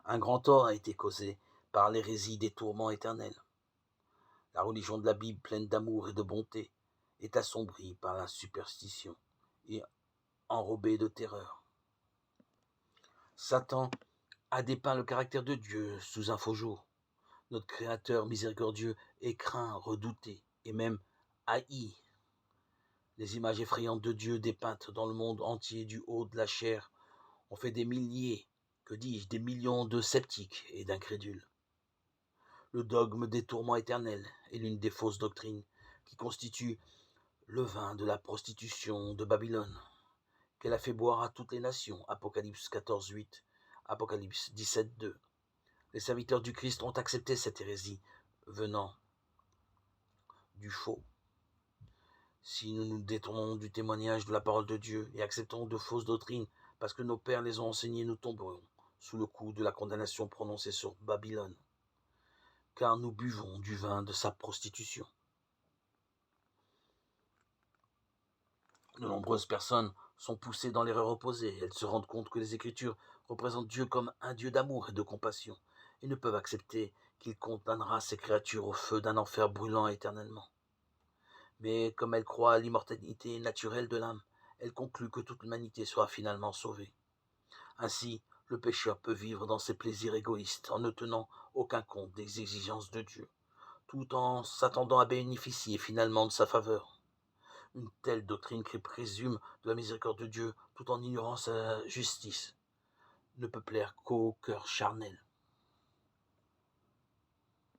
Un grand tort a été causé par l'hérésie des tourments éternels. La religion de la Bible, pleine d'amour et de bonté, est assombrie par la superstition et enrobée de terreur. Satan a dépeint le caractère de Dieu sous un faux jour. Notre Créateur miséricordieux est craint, redouté et même haï. Les images effrayantes de Dieu dépeintes dans le monde entier du haut de la chair ont fait des milliers, que dis-je, des millions de sceptiques et d'incrédules. Le dogme des tourments éternels est l'une des fausses doctrines qui constitue le vin de la prostitution de Babylone, qu'elle a fait boire à toutes les nations. Apocalypse 14.8, Apocalypse 17.2. Les serviteurs du Christ ont accepté cette hérésie venant du faux. Si nous nous détournons du témoignage de la parole de Dieu et acceptons de fausses doctrines parce que nos pères les ont enseignées, nous tomberons sous le coup de la condamnation prononcée sur Babylone, car nous buvons du vin de sa prostitution. De nombreuses personnes sont poussées dans l'erreur opposée. Elles se rendent compte que les Écritures représentent Dieu comme un Dieu d'amour et de compassion, et ne peuvent accepter qu'il condamnera ses créatures au feu d'un enfer brûlant éternellement. Mais comme elles croient à l'immortalité naturelle de l'âme, elles concluent que toute l'humanité sera finalement sauvée. Ainsi, le pécheur peut vivre dans ses plaisirs égoïstes en ne tenant aucun compte des exigences de Dieu, tout en s'attendant à bénéficier finalement de sa faveur. Une telle doctrine qui présume de la miséricorde de Dieu tout en ignorant sa justice ne peut plaire qu'au cœur charnel.